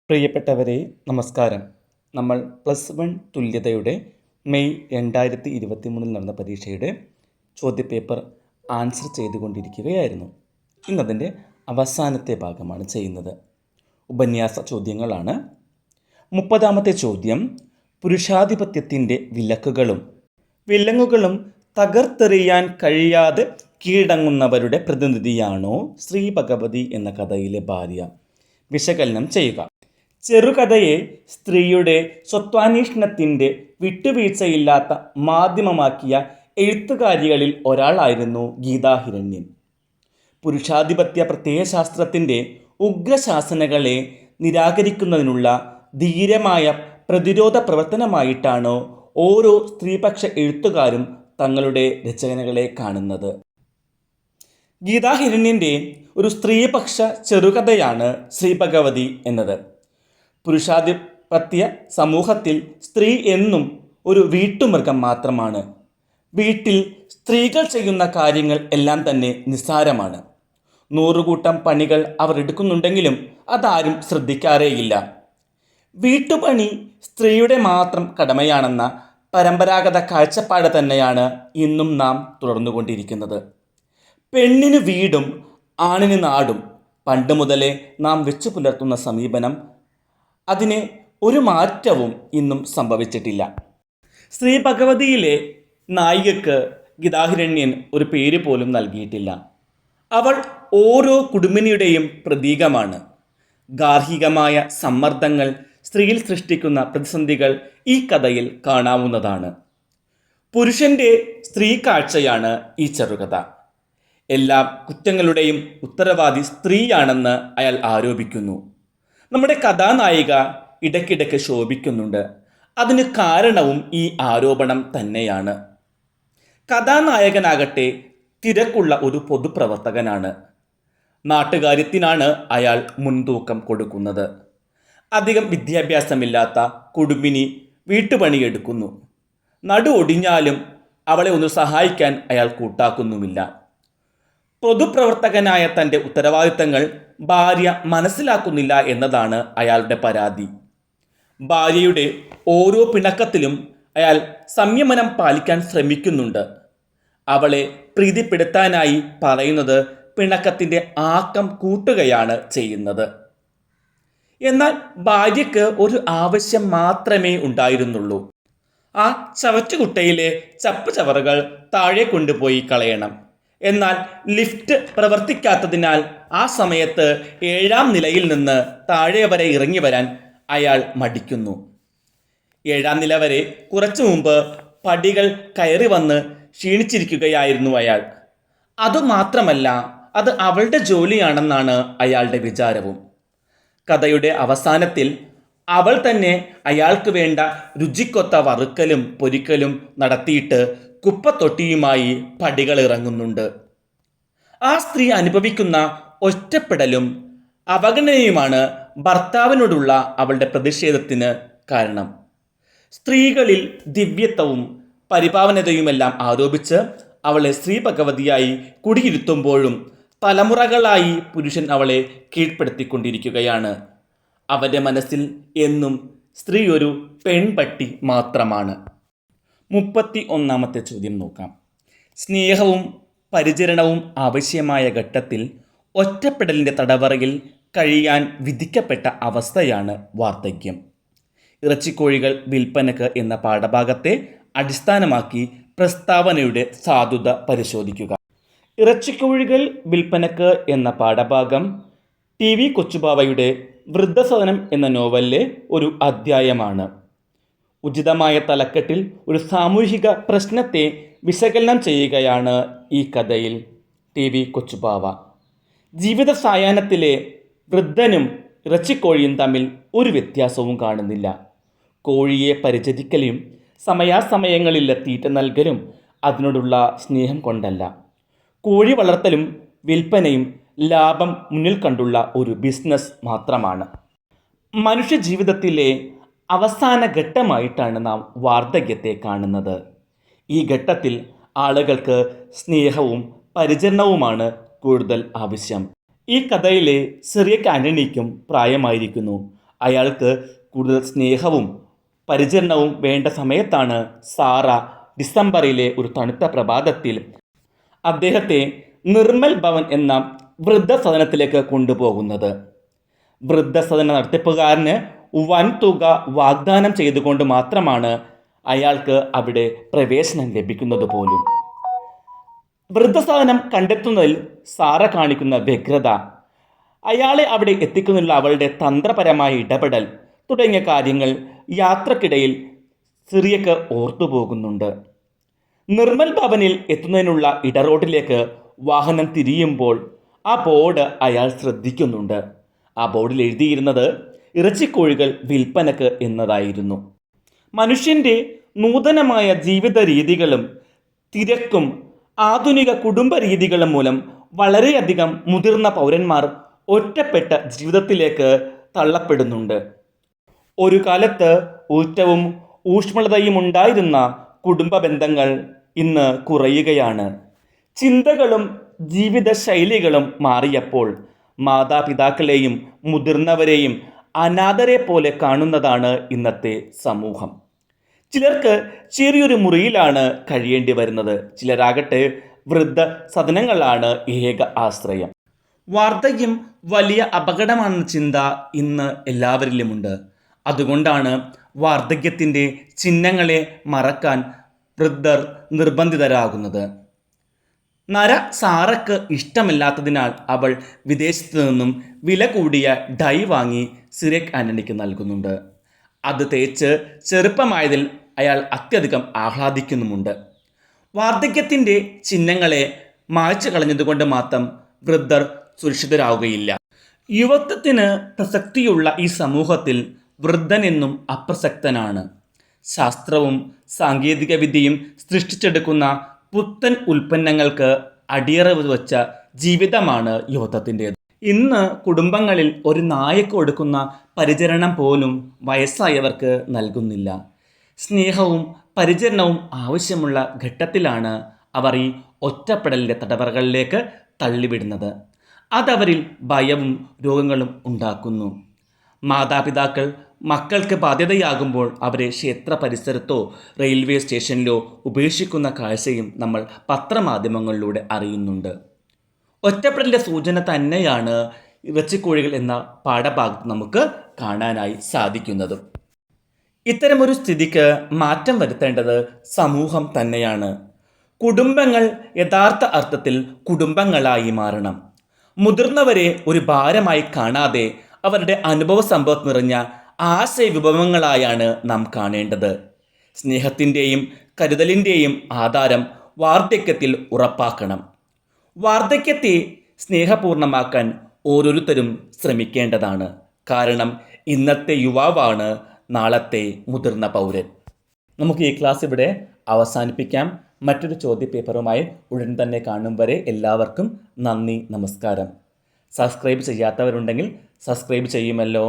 പ്രിയപ്പെട്ടവരെ, നമസ്കാരം. നമ്മൾ +1 തുല്യതയുടെ മെയ് 2023 നടന്ന പരീക്ഷയുടെ ചോദ്യപേപ്പർ ആൻസർ ചെയ്തുകൊണ്ടിരിക്കുകയായിരുന്നു. ഇന്നതിൻ്റെ അവസാനത്തെ ഭാഗമാണ് ചെയ്യുന്നത്. ഉപന്യാസ ചോദ്യങ്ങളാണ്. 30ാമത്തെ ചോദ്യം: പുരുഷാധിപത്യത്തിൻ്റെ വിലങ്ങുകളും തകർത്തെറിയാൻ കഴിയാതെ കീഴടങ്ങുന്നവരുടെ പ്രതിനിധിയാണോ ശ്രീ ഭഗവതി എന്ന കഥയിലെ ഭാര്യ? വിശകലനം ചെയ്യുക. ചെറുകഥയെ സ്ത്രീയുടെ സ്വത്വാന്വേഷണത്തിൻ്റെ വിട്ടുവീഴ്ചയില്ലാത്ത മാധ്യമമാക്കിയ എഴുത്തുകാരികളിൽ ഒരാളായിരുന്നു ഗീതാഹിരണ്യൻ. പുരുഷാധിപത്യ പ്രത്യയശാസ്ത്രത്തിൻ്റെ ഉഗ്രശാസനകളെ നിരാകരിക്കുന്നതിനുള്ള ധീരമായ പ്രതിരോധ പ്രവർത്തനമായിട്ടാണ് ഓരോ സ്ത്രീപക്ഷ എഴുത്തുകാരും തങ്ങളുടെ രചനകളെ കാണുന്നത്. ഗീതാഹിരണ്യൻ്റെ ഒരു സ്ത്രീപക്ഷ ചെറുകഥയാണ് ശ്രീ ഭഗവതി എന്നത്. പുരുഷാധിപത്യ സമൂഹത്തിൽ സ്ത്രീ എന്നും ഒരു വീട്ടുമൃഗം മാത്രമാണ്. വീട്ടിൽ സ്ത്രീകൾ ചെയ്യുന്ന കാര്യങ്ങൾ എല്ലാം തന്നെ നിസ്സാരമാണ്. 100 കൂട്ടം പണികൾ അവർ എടുക്കുന്നുണ്ടെങ്കിലും അതാരും ശ്രദ്ധിക്കാറേയില്ല. വീട്ടുപണി സ്ത്രീയുടെ മാത്രം കടമയാണെന്ന പരമ്പരാഗത കാഴ്ചപ്പാട് തന്നെയാണ് ഇന്നും നാം തുടർന്നുകൊണ്ടിരിക്കുന്നത്. പെണ്ണിന് വീടും ആണിന് നാടും പണ്ട് മുതലേ നാം വെച്ചു പുലർത്തുന്ന സമീപനം, അതിന് ഒരു മാറ്റവും ഇന്നും സംഭവിച്ചിട്ടില്ല. ശ്രീ ഭഗവതിയിലെ നായികക്ക് ഗീതാഹിരണ്യൻ ഒരു പേര് പോലും നൽകിയിട്ടില്ല. അവൾ ഓരോ കുടുംബിനിയുടെയും പ്രതീകമാണ്. ഗാർഹികമായ സമ്മർദ്ദങ്ങൾ സ്ത്രീയിൽ സൃഷ്ടിക്കുന്ന പ്രതിസന്ധികൾ ഈ കഥയിൽ കാണാവുന്നതാണ്. പുരുഷൻ്റെ സ്ത്രീ കാഴ്ചയാണ് ഈ ചെറുകഥ. എല്ലാ കുറ്റങ്ങളുടെയും ഉത്തരവാദി സ്ത്രീയാണെന്ന് അയാൾ ആരോപിക്കുന്നു. നമ്മുടെ കഥാനായിക ഇടയ്ക്കിടയ്ക്ക് ശോഭിക്കുന്നുണ്ട്. അതിന് കാരണവും ഈ ആരോപണം തന്നെയാണ്. കഥാനായകനാകട്ടെ തിരക്കുള്ള ഒരു പൊതുപ്രവർത്തകനാണ്. നാട്ടുകാര്യത്തിനാണ് അയാൾ മുൻതൂക്കം കൊടുക്കുന്നത്. അധികം വിദ്യാഭ്യാസമില്ലാത്ത കുടുംബിനി വീട്ടുപണിയെടുക്കുന്നു. നടു ഒടിഞ്ഞാലും അവളെ ഒന്ന് സഹായിക്കാൻ അയാൾ കൂട്ടാക്കുന്നുമില്ല. പൊതുപ്രവർത്തകനായ തൻ്റെ ഉത്തരവാദിത്തങ്ങൾ ഭാര്യ മനസ്സിലാക്കുന്നില്ല എന്നതാണ് അയാളുടെ പരാതി. ഭാര്യയുടെ ഓരോ പിണക്കത്തിലും അയാൾ സംയമനം പാലിക്കാൻ ശ്രമിക്കുന്നുണ്ട്. അവളെ പ്രീതിപ്പെടുത്താനായി പറയുന്നത് പിണക്കത്തിൻ്റെ ആക്കം കൂട്ടുകയാണ് ചെയ്യുന്നത്. എന്നാൽ ഭാര്യയ്ക്ക് ഒരു ആവശ്യം മാത്രമേ ഉണ്ടായിരുന്നുള്ളൂ. ആ ചവറ്റുകുട്ടയിലെ ചപ്പ് ചവറുകൾ താഴെ കൊണ്ടുപോയി കളയണം. എന്നാൽ ലിഫ്റ്റ് പ്രവർത്തിക്കാത്തതിനാൽ ആ സമയത്ത് 7ാം നിലയിൽ നിന്ന് താഴെ വരെ ഇറങ്ങി വരാൻ അയാൾ മടിക്കുന്നു. 7ാം നില വരെ കുറച്ചു മുമ്പ് പടികൾ കയറി വന്ന് ക്ഷീണിച്ചിരിക്കുകയായിരുന്നു അയാൾ. അതുമാത്രമല്ല, അത് അവളുടെ ജോലിയാണെന്നാണ് അയാളുടെ വിചാരവും. കഥയുടെ അവസാനത്തിൽ അവൾ തന്നെ അയാൾക്ക് വേണ്ട രുചിക്കൊത്ത വറുക്കലും പൊരിക്കലും നടത്തിയിട്ട് കുപ്പത്തൊട്ടിയുമായി പടികൾ ഇറങ്ങുന്നുണ്ട്. ആ സ്ത്രീ അനുഭവിക്കുന്ന ഒറ്റപ്പെടലും അവഗണനയുമാണ് ഭർത്താവിനോടുള്ള അവളുടെ പ്രതിഷേധത്തിന് കാരണം. സ്ത്രീകളിൽ ദിവ്യത്വവും പരിപാവനതയുമെല്ലാം ആരോപിച്ച് അവളെ ശ്രീ ഭഗവതിയായി കുടിയിരുത്തുമ്പോഴും തലമുറകളായി പുരുഷൻ അവളെ കീഴ്പ്പെടുത്തിക്കൊണ്ടിരിക്കുകയാണ്. അവൻ്റെ മനസ്സിൽ എന്നും സ്ത്രീ ഒരു പെൺപട്ടി മാത്രമാണ്. 31ാമത്തെ ചോദ്യം നോക്കാം. സ്നേഹവും പരിചരണവും ആവശ്യമായ ഘട്ടത്തിൽ ഒറ്റപ്പെടലിൻ്റെ തടവറയിൽ കഴിയാൻ വിധിക്കപ്പെട്ട അവസ്ഥയാണ് വാർദ്ധക്യം. ഇറച്ചിക്കോഴികൾ വിൽപ്പനക്ക് എന്ന പാഠഭാഗത്തെ അടിസ്ഥാനമാക്കി പ്രസ്താവനയുടെ സാധുത പരിശോധിക്കുക. ഇറച്ചിക്കോഴികൾ വിൽപ്പനക്ക് എന്ന പാഠഭാഗം TV കൊച്ചുബാവയുടെ വൃദ്ധസദനം എന്ന നോവലിലെ ഒരു അധ്യായമാണ്. ഉചിതമായ തലക്കെട്ടിൽ ഒരു സാമൂഹിക പ്രശ്നത്തെ വിശകലനം ചെയ്യുകയാണ് ഈ കഥയിൽ TV കൊച്ചുബാവ. ജീവിത സായാഹ്നത്തിലെ വൃദ്ധനും ഇറച്ചിക്കോഴിയും തമ്മിൽ ഒരു വ്യത്യാസവും കാണുന്നില്ല. കോഴിയെ പരിചരിക്കലും സമയാസമയങ്ങളിൽ തീറ്റ നൽകലും അതിനോടുള്ള സ്നേഹം കൊണ്ടല്ല. കോഴി വളർത്തലും വിൽപ്പനയും ലാഭം മുന്നിൽ കണ്ടുള്ള ഒരു ബിസിനസ് മാത്രമാണ്. മനുഷ്യജീവിതത്തിലെ അവസാന ഘട്ടമായിട്ടാണ് നാം വാർദ്ധക്യത്തെ കാണുന്നത്. ഈ ഘട്ടത്തിൽ ആളുകൾക്ക് സ്നേഹവും പരിചരണവുമാണ് കൂടുതൽ ആവശ്യം. ഈ കഥയിലെ സിറിയക് ആൻ്റണിക്കും പ്രായമായിരിക്കുന്നു. അയാൾക്ക് കൂടുതൽ സ്നേഹവും പരിചരണവും വേണ്ട സമയത്താണ് സാറ ഡിസംബറിലെ ഒരു തണുത്ത പ്രഭാതത്തിൽ അദ്ദേഹത്തെ നിർമ്മൽ ഭവൻ എന്ന വൃദ്ധസദനത്തിലേക്ക് കൊണ്ടുപോകുന്നത്. വൃദ്ധസദന നടത്തിപ്പുകാരന് വൻതുക വാഗ്ദാനം ചെയ്തുകൊണ്ട് മാത്രമാണ് അയാൾക്ക് അവിടെ പ്രവേശനം ലഭിക്കുന്നത് പോലും. വൃദ്ധസദനം കണ്ടെത്തുന്നതിൽ സാറ കാണിക്കുന്ന വ്യഗ്രത, അയാളെ അവിടെ എത്തിക്കുന്നതിനുള്ള അവളുടെ തന്ത്രപരമായ ഇടപെടൽ തുടങ്ങിയ കാര്യങ്ങൾ യാത്രക്കിടയിൽ സിറിയക്ക് ഓർത്തുപോകുന്നുണ്ട്. നിർമ്മൽ ഭവനിൽ എത്തുന്നതിനുള്ള ഇടറോഡിലേക്ക് വാഹനം തിരിയുമ്പോൾ ആ ബോർഡ് അയാൾ ശ്രദ്ധിക്കുന്നുണ്ട്. ആ ബോർഡിൽ എഴുതിയിരുന്നത് ഇറച്ചിക്കോഴികൾ വിൽപ്പനക്ക് എന്നതായിരുന്നു. മനുഷ്യൻ്റെ നൂതനമായ ജീവിത രീതികളും തിരക്കും ആധുനിക കുടുംബ രീതികളും മൂലം വളരെയധികം മുതിർന്ന പൗരന്മാർ ഒറ്റപ്പെട്ട ജീവിതത്തിലേക്ക് തള്ളപ്പെടുന്നുണ്ട്. ഒരു കാലത്ത് ഊറ്റവും ഊഷ്മളതയും ഉണ്ടായിരുന്ന കുടുംബ ബന്ധങ്ങൾ ഇന്ന് കുറയുകയാണ്. ചിന്തകളും ജീവിത ശൈലികളും മാറിയപ്പോൾ മാതാപിതാക്കളെയും മുതിർന്നവരെയും അനാഥരെ പോലെ കാണുന്നതാണ് ഇന്നത്തെ സമൂഹം. ചിലർക്ക് ചെറിയൊരു മുറിയിലാണ് കഴിയേണ്ടി വരുന്നത്, ചിലരാകട്ടെ വൃദ്ധ സദനങ്ങളാണ് ഏക ആശ്രയം. വാർദ്ധക്യം വലിയ അപകടമാണെന്ന ചിന്ത ഇന്ന് എല്ലാവരിലുമുണ്ട്. അതുകൊണ്ടാണ് വാർദ്ധക്യത്തിൻ്റെ ചിഹ്നങ്ങളെ മറക്കാൻ വൃദ്ധർ നിർബന്ധിതരാകുന്നത്. നര സാറയ്ക്ക് ഇഷ്ടമില്ലാത്തതിനാൽ അവൾ വിദേശത്തു നിന്നും വില കൂടിയ ഡൈ വാങ്ങി സിറിയക് ആൻ്റണിക്ക് നൽകുന്നുണ്ട്. അത് തേച്ച് ചെറുപ്പമായതിൽ അയാൾ അത്യധികം ആഹ്ലാദിക്കുന്നുമുണ്ട്. വാർദ്ധക്യത്തിൻ്റെ ചിഹ്നങ്ങളെ മായ്ച്ചു കളഞ്ഞതുകൊണ്ട് മാത്രം വൃദ്ധർ സുരക്ഷിതരാവുകയില്ല. യുവത്വത്തിന് പ്രസക്തിയുള്ള ഈ സമൂഹത്തിൽ വൃദ്ധൻ എന്നും അപ്രസക്തനാണ്. ശാസ്ത്രവും സാങ്കേതിക വിദ്യയും സൃഷ്ടിച്ചെടുക്കുന്ന പുത്തൻ ഉൽപ്പന്നങ്ങൾക്ക് അടിയറവ് വച്ച ജീവിതമാണ് യുവത്വത്തിൻ്റേത്. ഇന്ന് കുടുംബങ്ങളിൽ ഒരു നായക്ക് കൊടുക്കുന്ന പരിചരണം പോലും വയസ്സായവർക്ക് നൽകുന്നില്ല. സ്നേഹവും പരിചരണവും ആവശ്യമുള്ള ഘട്ടത്തിലാണ് അവർ ഈ ഒറ്റപ്പെടലിൻ്റെ തടവറകളിലേക്ക് തള്ളിവിടുന്നത്. അതവരിൽ ഭയവും രോഗങ്ങളും ഉണ്ടാക്കുന്നു. മാതാപിതാക്കൾ മക്കൾക്ക് ബാധ്യതയാകുമ്പോൾ അവരെ ക്ഷേത്ര പരിസരത്തോ റെയിൽവേ സ്റ്റേഷനിലോ ഉപേക്ഷിക്കുന്ന കാഴ്ചയും നമ്മൾ പത്രമാധ്യമങ്ങളിലൂടെ അറിയുന്നുണ്ട്. ഒറ്റപ്പെടലിൻ്റെ സൂചന തന്നെയാണ് ഇറച്ചിക്കോഴികൾ എന്ന പാഠഭാഗത്ത് നമുക്ക് കാണാനായി സാധിക്കുന്നതും. ഇത്തരമൊരു സ്ഥിതിക്ക് മാറ്റം വരുത്തേണ്ടത് സമൂഹം തന്നെയാണ്. കുടുംബങ്ങൾ യഥാർത്ഥ അർത്ഥത്തിൽ കുടുംബങ്ങളായി മാറണം. മുതിർന്നവരെ ഒരു ഭാരമായി കാണാതെ അവരുടെ അനുഭവ സമ്പത്ത് നിറഞ്ഞ ആശയവിഭവങ്ങളായാണ് നാം കാണേണ്ടത്. സ്നേഹത്തിൻ്റെയും കരുതലിൻ്റെയും ആധാരം വാർദ്ധക്യത്തിൽ ഉറപ്പാക്കണം. വാർദ്ധക്യത്തെ സ്നേഹപൂർണ്ണമാക്കാൻ ഓരോരുത്തരും ശ്രമിക്കേണ്ടതാണ്. കാരണം ഇന്നത്തെ യുവാവാണ് നാളത്തെ മുതിർന്ന പൗരൻ. നമുക്ക് ഈ ക്ലാസ് ഇവിടെ അവസാനിപ്പിക്കാം. മറ്റൊരു ചോദ്യപേപ്പറുമായി ഉടൻ തന്നെ കാണും വരെ എല്ലാവർക്കും നന്ദി, നമസ്കാരം. സബ്സ്ക്രൈബ് ചെയ്യാത്തവരുണ്ടെങ്കിൽ സബ്സ്ക്രൈബ് ചെയ്യുമല്ലോ.